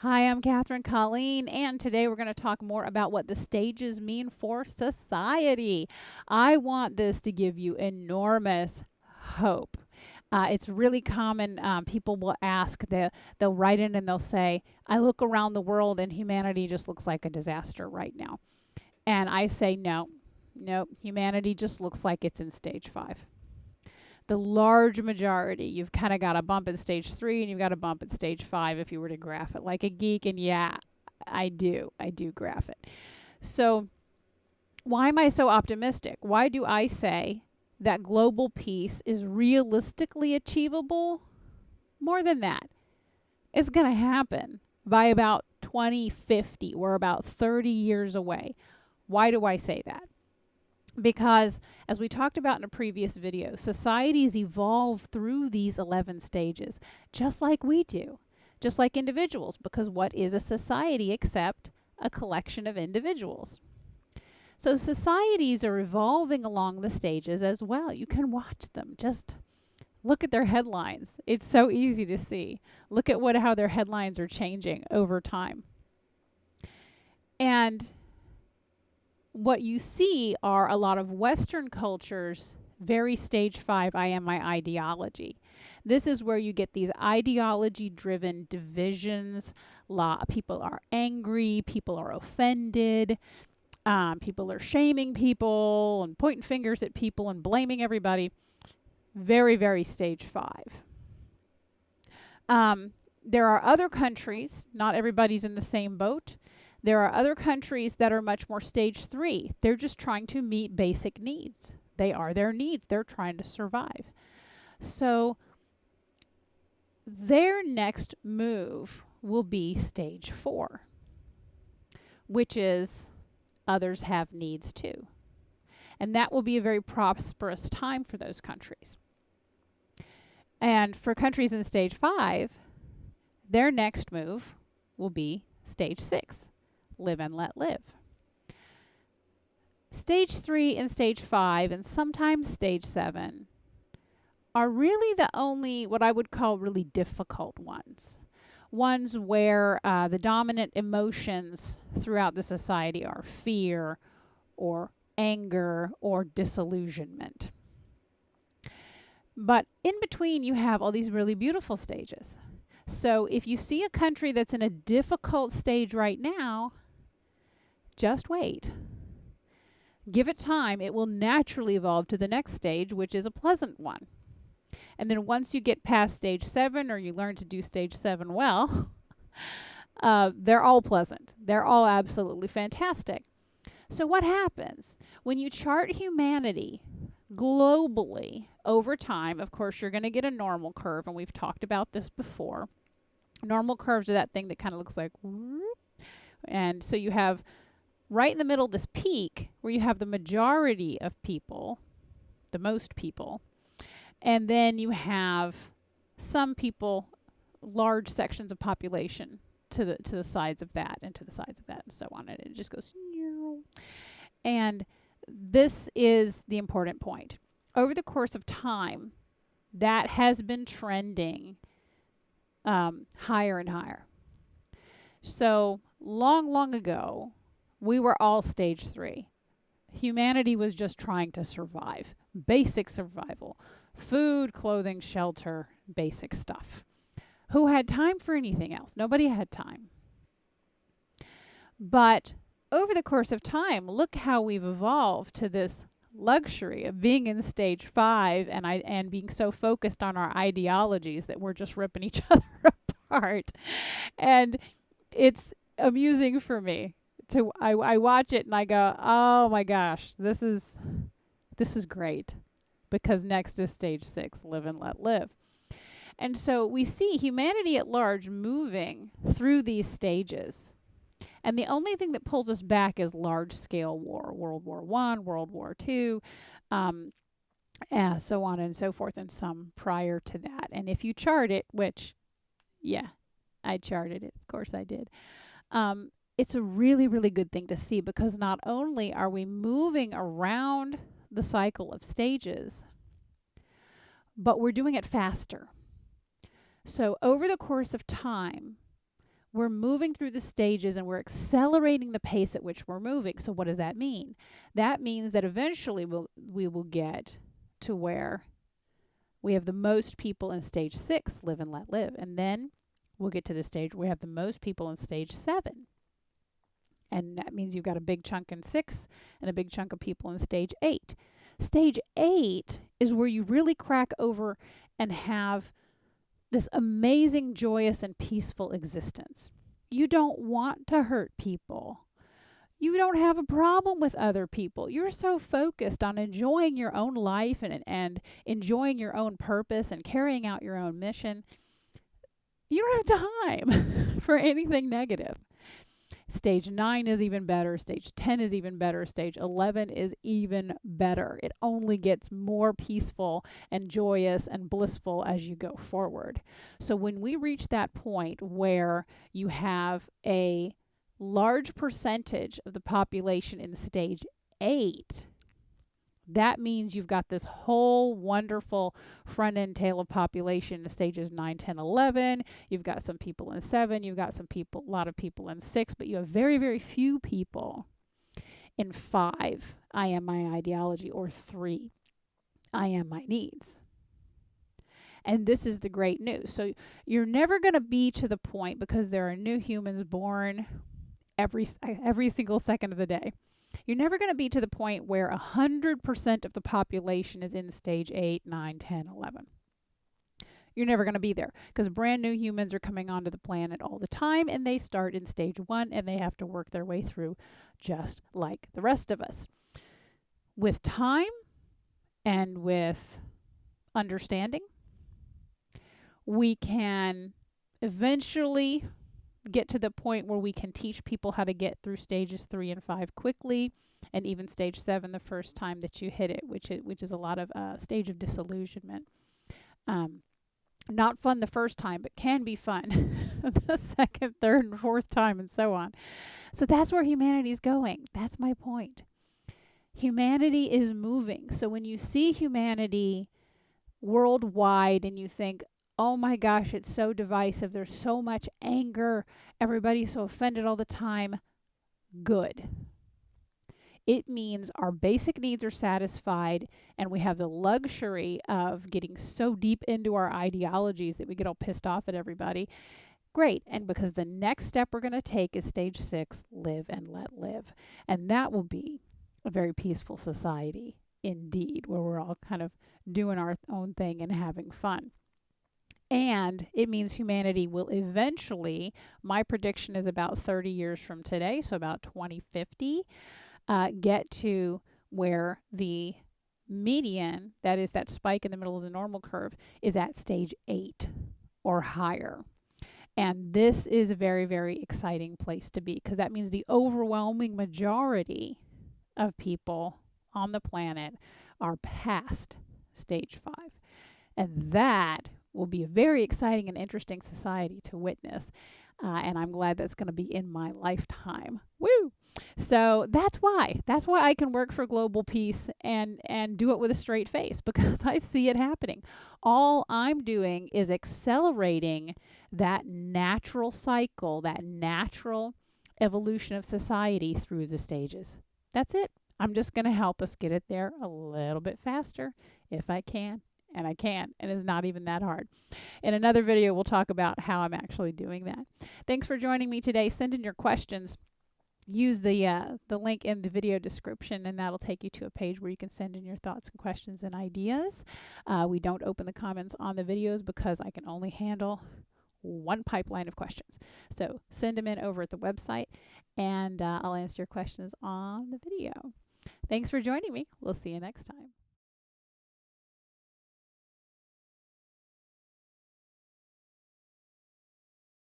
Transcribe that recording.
Hi, I'm Kathryn Colleen, and today we're going to talk more about what the stages mean for society. I want this to give you enormous hope. It's really common. People will ask, they'll write in and they'll say, I look around the world and humanity just looks like a disaster right now. And I say, no, humanity just looks like it's in stage 5. The large majority, you've kind of got a bump at stage 3 and you've got a bump at stage 5 if you were to graph it like a geek. And yeah, I do graph it. So why am I so optimistic? Why do I say that global peace is realistically achievable? More than that, it's going to happen by about 2050. We're about 30 years away. Why do I say that? Because, as we talked about in a previous video, societies evolve through these 11 stages, just like we do, just like individuals, because what is a society except a collection of individuals? So societies are evolving along the stages as well. You can watch them. Just look at their headlines. It's so easy to see. Look at how their headlines are changing over time. And what you see are a lot of Western cultures, very stage 5, I am my ideology. This is where you get these ideology-driven divisions. People are angry, people are offended, people are shaming people and pointing fingers at people and blaming everybody. Very, very stage 5. There are other countries, not everybody's in the same boat. There are other countries that are much more stage 3. They're just trying to meet basic needs. They are their needs. They're trying to survive. So their next move will be stage 4, which is others have needs too. And that will be a very prosperous time for those countries. And for countries in stage 5, their next move will be stage 6. Live and let live. Stage 3 and stage 5 and sometimes stage 7 are really the only what I would call really difficult ones. Ones where the dominant emotions throughout the society are fear or anger or disillusionment. But in between you have all these really beautiful stages. So if you see a country that's in a difficult stage right now, just wait. Give it time. It will naturally evolve to the next stage, which is a pleasant one. And then once you get past stage 7 or you learn to do stage 7 well, they're all pleasant. They're all absolutely fantastic. So what happens? When you chart humanity globally over time, of course, you're going to get a normal curve, and we've talked about this before. Normal curves are that thing that kind of looks like whoop. And so you have right in the middle this peak where you have the majority of people, the most people, and then you have some people, large sections of population to the sides of that and to the sides of that and so on. And it just goes. And this is the important point. Over the course of time, that has been trending higher and higher. So long ago, we were all stage 3. Humanity was just trying to survive. Basic survival. Food, clothing, shelter, basic stuff. Who had time for anything else? Nobody had time. But over the course of time, look how we've evolved to this luxury of being in stage 5 and being so focused on our ideologies that we're just ripping each other apart. And it's amusing for me. I watch it and I go, oh my gosh, this is great, because next is stage 6, live and let live. And so we see humanity at large moving through these stages. And the only thing that pulls us back is large-scale war, World War I, World War II, so on and so forth, and some prior to that. And if you chart it, which, yeah, I charted it, of course I did, it's a really, really good thing to see, because not only are we moving around the cycle of stages, but we're doing it faster. So over the course of time, we're moving through the stages and we're accelerating the pace at which we're moving. So what does that mean? That means that eventually we will get to where we have the most people in stage 6 live and let live. And then we'll get to the stage where we have the most people in stage 7. And that means you've got a big chunk in 6 and a big chunk of people in stage 8. Stage 8 is where you really crack over and have this amazing, joyous, and peaceful existence. You don't want to hurt people. You don't have a problem with other people. You're so focused on enjoying your own life and enjoying your own purpose and carrying out your own mission. You don't have time for anything negative. Stage 9 is even better. Stage 10 is even better. Stage 11 is even better. It only gets more peaceful and joyous and blissful as you go forward. So when we reach that point where you have a large percentage of the population in stage 8, that means you've got this whole wonderful front end tail of population in stages 9, 10, 11. You've got some people in 7. You've got a lot of people in 6, but you have very, very few people in 5, I am my ideology, or 3, I am my needs. And this is the great news. So you're never going to be to the point, because there are new humans born every single second of the day. You're never going to be to the point where 100% of the population is in stage 8, 9, 10, 11. You're never going to be there, because brand new humans are coming onto the planet all the time, and they start in stage 1 and they have to work their way through just like the rest of us. With time and with understanding, we can eventually get to the point where we can teach people how to get through stages 3 and 5 quickly, and even stage 7 the first time that you hit it, which is a lot of stage of disillusionment. Not fun the first time, but can be fun the second, third, and fourth time, and so on. So that's where humanity's going. That's my point. Humanity is moving. So when you see humanity worldwide and you think, oh my gosh, it's so divisive, there's so much anger, everybody's so offended all the time, good. It means our basic needs are satisfied, and we have the luxury of getting so deep into our ideologies that we get all pissed off at everybody. Great. And because the next step we're going to take is stage 6, live and let live. And that will be a very peaceful society indeed, where we're all kind of doing our own thing and having fun. And it means humanity will eventually, my prediction is about 30 years from today, so about 2050, get to where the median, that is that spike in the middle of the normal curve, is at stage 8 or higher. And this is a very, very exciting place to be, because that means the overwhelming majority of people on the planet are past stage 5. And that will be a very exciting and interesting society to witness. And I'm glad that's going to be in my lifetime. Woo! So that's why I can work for global peace and do it with a straight face, because I see it happening. All I'm doing is accelerating that natural cycle, that natural evolution of society through the stages. That's it. I'm just going to help us get it there a little bit faster if I can. And I can, and it's not even that hard. In another video, we'll talk about how I'm actually doing that. Thanks for joining me today. Send in your questions. Use the link in the video description, and that'll take you to a page where you can send in your thoughts and questions and ideas. We don't open the comments on the videos because I can only handle one pipeline of questions. So send them in over at the website, and I'll answer your questions on the video. Thanks for joining me. We'll see you next time.